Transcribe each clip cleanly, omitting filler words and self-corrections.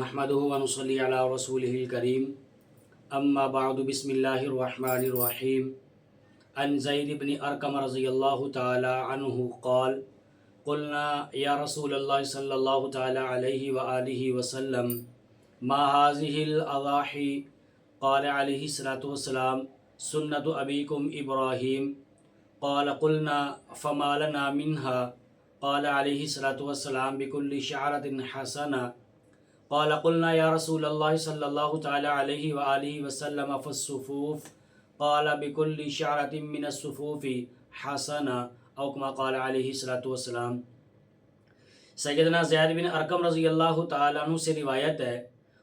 नहमदुहु व नुसल्ली अला रसूलिहिल करीम अम्मा बअदु बिस्मिल्लाहिर रहमानिर रहीम अन ज़ैद इब्न अरकम रज़ियल्लाहु तआला अन्हु क़ाल क़ुलना या रसूलल्लाह सल्लल्लाहु तआला अलैहि व आलिहि वसल्लम मा हाज़िहिल अज़ाही क़ाल अलैहि सलातु वस्सलाम सुन्नतु अबीकुम इब्राहीम क़ाल क़ुलना फ़मा लना मिन्हा क़ाल अलैहि सलातु वस्सलाम बिकुल्लि शअरतिन हसना क़ाल क़ुलना या रसूलल्लाह सल्लल्लाहु तआला अलैहि व आलिहि वसल्लम फ़स्सुफ़ूफ़ क़ाल बिकुल्लि शअरतिन मिनस्सुफ़ूफ़ि हसना औ कमा क़ाल अलैहि सलातु वस्सलाम। सैयदना ज़ैद बिन अरकम रज़ियल्लाहु तआला अन्हु से रिवायत है,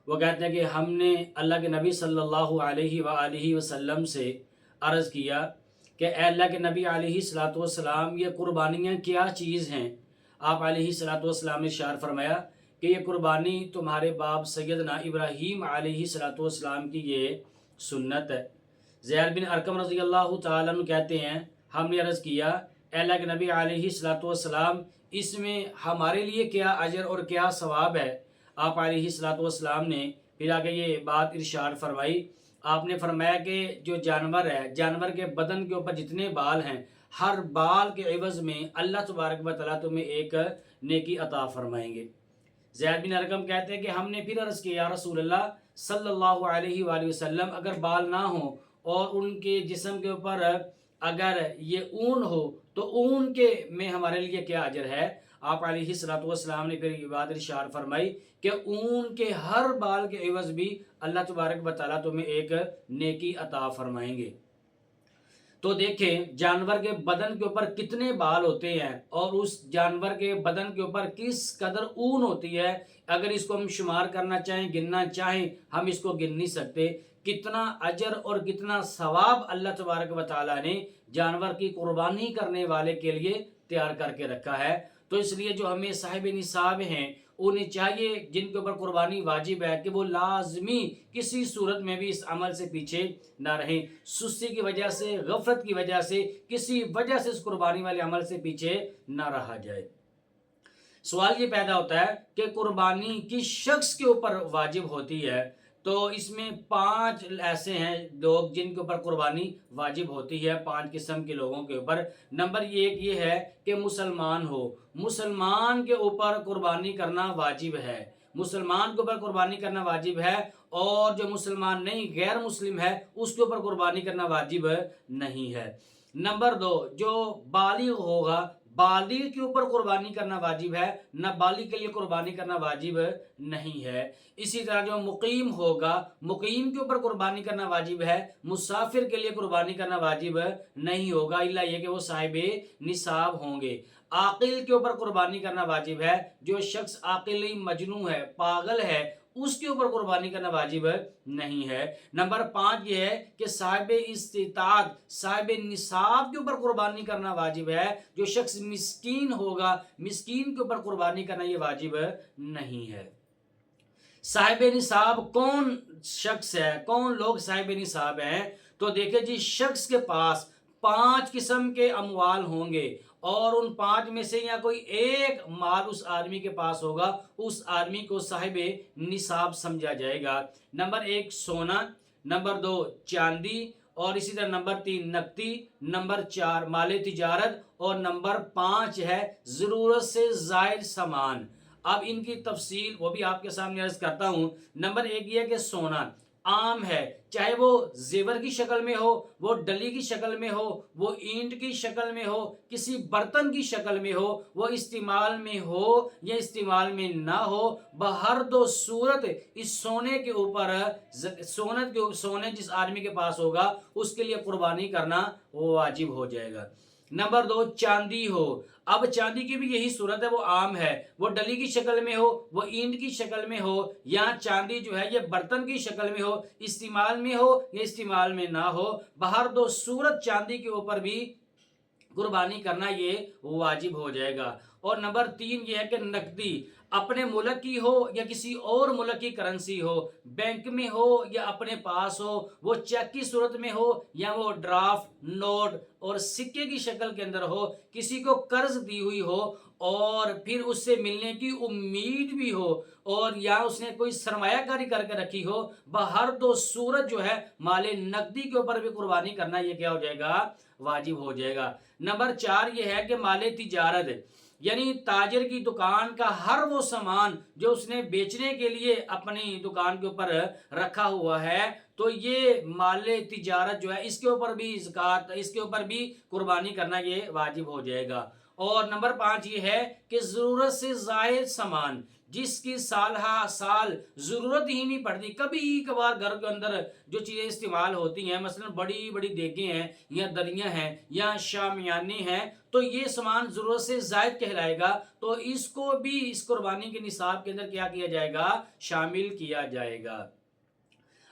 वो कहते हैं कि हमने अल्लाह के नबी सल्लल्लाहु अलैहि व आलिहि वसल्लम से अर्ज़ किया कि ए अल्लाह के नबी अलैहि सलातु वस्सलाम, ये कुर्बानियाँ क्या चीज़ हैं। आप अलैहि सलातु वस्सलाम ने इरशाद फरमाया कि ये कुर्बानी तुम्हारे बाप सैयदना इब्राहीम अलैहि सलातु वस्सलाम की ये सुन्नत है। ज़ैद बिन अरकम रज़ियल्लाहु तआला अन्हु कहते हैं, हमने अर्ज़ किया ए अल्लाह के नबी अलैहि सलातु वस्सलाम, इसमें हमारे लिए क्या अजर और क्या सवाब है। आप अलैहि सलातु वस्सलाम ने फिर आगे ये बात इरशाद फरमाई। आपने फरमाया कि जो जानवर है, जानवर के बदन के ऊपर जितने बाल हैं, हर बाल के एवज़ में अल्लाह तबारक व तआला तुम्हें एक नेकी अता फरमाएंगे। ज़ैद बिन अरकम कहते हैं कि हमने फिर अर्ज़ किया, या रसूलल्लाह सल्लल्लाहु अलैहि वसल्लम, अगर बाल ना हो और उनके जिस्म के ऊपर अगर ये ऊन हो तो ऊन के में हमारे लिए क्या अजर है। आप अलैहि सलातु वस्सलाम ने फिर ये बात इरशाद फरमाई कि ऊन के हर बाल के एवज़ भी अल्लाह तबारक व तआला तुम्हें एक नेकी अता फरमाएंगे। तो देखें जानवर के बदन के ऊपर कितने बाल होते हैं और उस जानवर के बदन के ऊपर किस कदर ऊन होती है। अगर इसको हम शुमार करना चाहें, गिनना चाहें, हम इसको गिन नहीं सकते। कितना अजर और कितना सवाब अल्लाह तबारक व तआला ने जानवर की कुर्बानी करने वाले के लिए तैयार करके रखा है। तो इसलिए जो हमें साहिब निसाब हैं, उन्हें चाहिए जिनके ऊपर कुर्बानी वाजिब है कि वो लाजमी किसी सूरत में भी इस अमल से पीछे ना रहें। सुस्ती की वजह से, गफलत की वजह से, किसी वजह से इस कुर्बानी वाले अमल से पीछे ना रहा जाए। सवाल ये पैदा होता है कि कुर्बानी किस शख्स के ऊपर वाजिब होती है। तो इसमें 5 ऐसे हैं लोग जिनके ऊपर कुर्बानी वाजिब होती है, 5 किस्म के लोगों के ऊपर। नंबर 1 ये है कि मुसलमान हो, मुसलमान के ऊपर कुर्बानी करना वाजिब है, मुसलमान के ऊपर कुर्बानी करना वाजिब है। और जो मुसलमान नहीं, गैर मुस्लिम है, उसके ऊपर कुर्बानी करना वाजिब नहीं है। नंबर 2, जो बालिग होगा, बालिग के ऊपर कुर्बानी करना वाजिब है, नाबालिग के लिए कुर्बानी करना वाजिब नहीं है। इसी तरह जो मुकीम होगा, मुकीम के ऊपर कुर्बानी करना वाजिब है, मुसाफिर के लिए कुर्बानी करना वाजिब नहीं होगा, इल्ला ये कि वो साहिबे निसाब होंगे। आकिल के ऊपर कुर्बानी करना वाजिब है, जो शख्स आकिली मजनू है, पागल है, उसके ऊपर कुर्बानी करना वाजिब नहीं है। नंबर 5 ये है कि साहिब इस्तिताअत, साहिब निसाब के ऊपर कुर्बानी करना वाजिब है। जो शख्स मिस्कीन होगा, मिस्कीन के ऊपर कुर्बानी करना ये वाजिब नहीं है। साहिब निसाब कौन शख्स है, कौन लोग साहिब निसाब हैं। तो देखिए, जिस शख्स के पास 5 किस्म के अमवाल होंगे और उन 5 में से या कोई एक माल उस आदमी के पास होगा, उस आदमी को साहिब निसाब समझा जाएगा। नंबर 1 सोना, नंबर 2 चांदी, और इसी तरह नंबर 3 नकदी, नंबर 4 माले तिजारत, और नंबर 5 है ज़रूरत से ज़ायद सामान। अब इनकी तफसील वो भी आपके सामने अर्ज करता हूँ। नंबर 1 ये है कि सोना आम है, चाहे वो जेवर की शक्ल में हो, वो डली की शक्ल में हो, वो ईंट की शक्ल में हो, किसी बर्तन की शक्ल में हो, वो इस्तेमाल में हो या इस्तेमाल में ना हो, बहर दो सूरत इस सोने के ऊपर सोने जिस आदमी के पास होगा उसके लिए कुर्बानी करना वो वाजिब हो जाएगा। नंबर 2 चांदी हो। अब चांदी की भी यही सूरत है, वो आम है, वो डली की शक्ल में हो, वो ईंट की शक्ल में हो, या चांदी जो है ये बर्तन की शक्ल में हो, इस्तेमाल में हो या इस्तेमाल में ना हो, बाहर 2 सूरत चांदी के ऊपर भी कुर्बानी करना ये वाजिब हो जाएगा। और नंबर 3 ये है कि नकदी। اپنے ملک کی ہو یا کسی اور ملک کی کرنسی ہو، بینک میں ہو یا اپنے پاس ہو، وہ چیک کی صورت میں ہو یا وہ ڈرافٹ، نوٹ اور سکے کی شکل کے اندر ہو، کسی کو قرض دی ہوئی ہو اور پھر اس سے ملنے کی امید بھی ہو، اور یا اس نے کوئی سرمایہ کاری کر کے رکھی ہو، بہر دو صورت جو ہے مال نقدی کے اوپر بھی قربانی کرنا یہ کیا ہو جائے گا؟ واجب ہو جائے گا۔ نمبر 4 یہ ہے کہ مال تجارت، یعنی تاجر کی دکان کا ہر وہ سامان جو اس نے بیچنے کے لیے اپنی دکان کے اوپر رکھا ہوا ہے، تو یہ مال تجارت جو ہے اس کے اوپر بھی زکوٰۃ، اس کے اوپر بھی قربانی کرنا یہ واجب ہو جائے گا۔ اور نمبر 5 یہ ہے کہ ضرورت سے زائد سامان، جس کی سالہ سال ضرورت ہی نہیں پڑتی، کبھی کبھار گھر کے اندر جو چیزیں استعمال ہوتی ہیں، مثلا بڑی بڑی دیگیں ہیں یا دریاں ہیں یا شامیانے ہیں، تو یہ سامان ضرورت سے زائد کہلائے گا، تو اس کو بھی اس قربانی کے نصاب کے اندر کیا جائے گا؟ شامل کیا جائے گا۔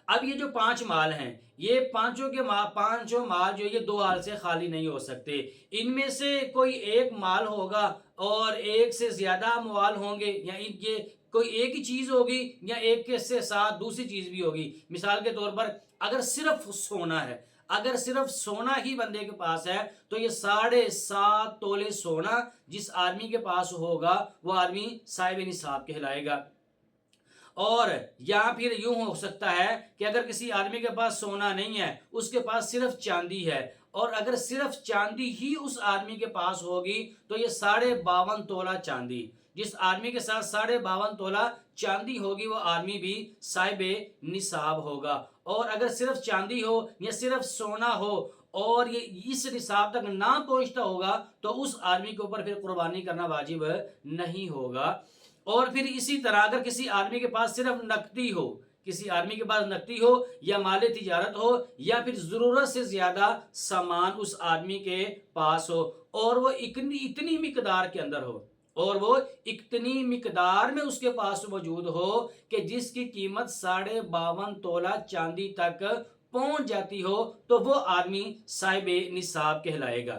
اب یہ جو 5 مال ہیں، یہ پانچوں مال جو یہ 2 حال سے خالی نہیں ہو سکتے، ان میں سے کوئی ایک مال ہوگا اور ایک سے زیادہ اموال ہوں گے، یا یہ کوئی ایک ہی چیز ہوگی یا ایک کے سے ساتھ دوسری چیز بھی ہوگی۔ مثال کے طور پر اگر صرف سونا ہے، اگر صرف سونا ہی بندے کے پاس ہے تو یہ 7.5 تولے سونا جس آدمی کے پاس ہوگا وہ آدمی صاحب نصاب کہلائے گا۔ اور یا پھر یوں ہو سکتا ہے کہ اگر کسی آدمی کے پاس سونا نہیں ہے، اس کے پاس صرف چاندی ہے، اور اگر صرف چاندی ہی اس آدمی کے پاس ہوگی تو یہ 52.5 تولہ چاندی، جس آدمی کے ساتھ 52.5 تولہ چاندی ہوگی وہ آدمی بھی صاحب نصاب ہوگا۔ اور اگر صرف چاندی ہو یا صرف سونا ہو اور یہ اس نصاب تک نہ پہنچتا ہوگا تو اس آدمی کے اوپر پھر قربانی کرنا واجب نہیں ہوگا۔ اور پھر اسی طرح اگر کسی آدمی کے پاس صرف نقدی ہو، کسی آدمی کے پاس نقدی ہو یا مال تجارت ہو یا پھر ضرورت سے زیادہ سامان اس آدمی کے پاس ہو، اور وہ اتنی مقدار کے اندر ہو، اور وہ اتنی مقدار میں اس کے پاس موجود ہو کہ جس کی قیمت 52.5 تولہ چاندی تک پہنچ جاتی ہو، تو وہ آدمی صاحب نصاب کہلائے گا۔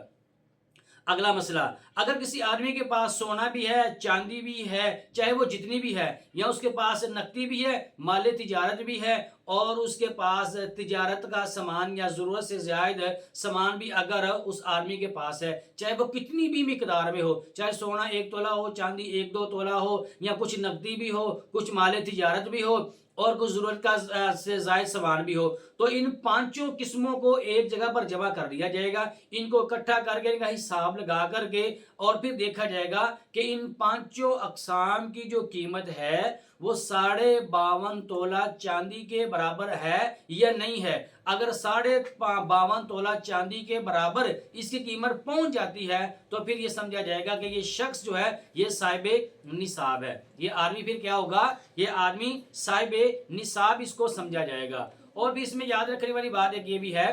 اگلا مسئلہ، اگر کسی آدمی کے پاس سونا بھی ہے، چاندی بھی ہے، چاہے وہ جتنی بھی ہے، یا اس کے پاس نقدی بھی ہے، مال تجارت بھی ہے، اور اس کے پاس تجارت کا سامان یا ضرورت سے زائد سامان بھی اگر اس آدمی کے پاس ہے، چاہے وہ کتنی بھی مقدار میں ہو، چاہے سونا 1 تولہ ہو، چاندی 1-2 تولہ ہو، یا کچھ نقدی بھی ہو، کچھ مال تجارت بھی ہو، اور کچھ ضرورت کا سے زائد سامان بھی ہو، تو ان 5 قسموں کو ایک جگہ پر جمع کر دیا جائے گا، ان کو اکٹھا کر کے ان کا حساب لگا کر کے، اور پھر دیکھا جائے گا کہ ان 5 اقسام کی جو قیمت ہے وہ 52.5 تولہ چاندی کے برابر ہے یا نہیں ہے۔ اگر 52.5 تولہ چاندی کے برابر اس کی قیمت پہنچ جاتی ہے تو پھر یہ سمجھا جائے گا کہ یہ شخص جو ہے یہ صاحب نصاب ہے، یہ آدمی پھر کیا ہوگا؟ یہ آدمی صاحب نصاب اس کو سمجھا جائے گا۔ اور بھی اس میں یاد رکھنے والی بات ایک یہ بھی ہے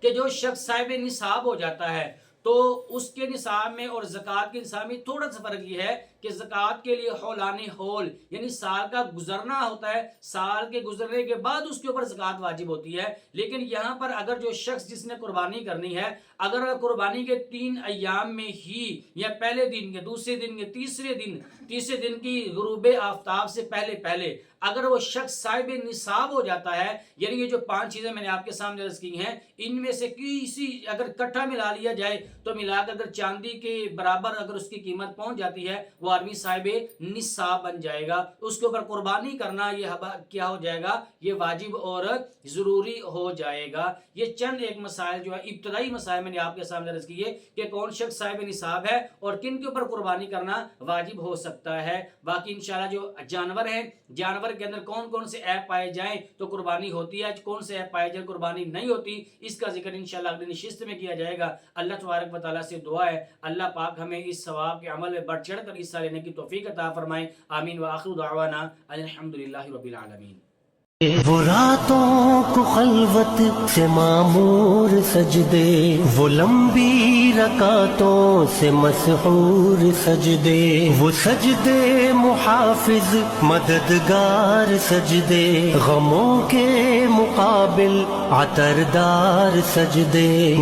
کہ جو شخص صاحب نصاب ہو جاتا ہے تو اس کے نصاب میں اور زکوٰۃ کے نصاب میں تھوڑا سا فرق یہ ہے کہ زکوٰۃ کے لیے حولانِ حول یعنی سال کا گزرنا ہوتا ہے، سال کے گزرنے کے بعد اس کے اوپر زکوٰۃ واجب ہوتی ہے۔ لیکن یہاں پر اگر جو شخص جس نے قربانی کرنی ہے، اگر قربانی کے 3 ایام میں ہی یا پہلے دن کے، دوسرے دن کے، تیسرے دن کی غروب آفتاب سے پہلے اگر وہ شخص صاحب نصاب ہو جاتا ہے، یعنی یہ جو 5 چیزیں میں نے آپ کے سامنے عرض کی ہیں، ان میں سے کسی اگر اکٹھا ملا لیا جائے تو ملا کر اگر چاندی کے برابر اگر اس کی قیمت پہنچ جاتی ہے، وہ آدمی صاحب نصاب بن جائے گا، اس کے اوپر قربانی کرنا یہ کیا ہو جائے گا؟ یہ واجب اور ضروری ہو جائے گا۔ یہ چند ایک مسائل جو ہے ابتدائی مسائل میں نے آپ کے سامنے عرض کیے کہ کون شخص صاحب نصاب ہے اور کن کے اوپر قربانی کرنا واجب ہو سکتا ہے۔ باقی انشاءاللہ جو جانور ہیں، جانور کے اندر کون سے عیب پائے جائیں تو قربانی ہوتی ہے، کون سے عیب پائے جائیں قربانی نہیں ہوتی، اس کا ذکر انشاءاللہ اگلی نشست میں کیا جائے گا۔ اللہ تبارک و تعالیٰ سے دعا ہے اللہ پاک ہمیں اس ثواب کے عمل میں بڑھ چڑھ کر حصہ لینے کی توفیق عطا فرمائے۔ آمین وآخر دعوانا الحمدللہ رب العالمین۔ وہ راتوں کو خلوت سے معمور سجدے، وہ لمبی رکعتوں سے مسحور سجدے، وہ سجدے محافظ مددگار سجدے، غموں کے مقابل عطردار سجدے۔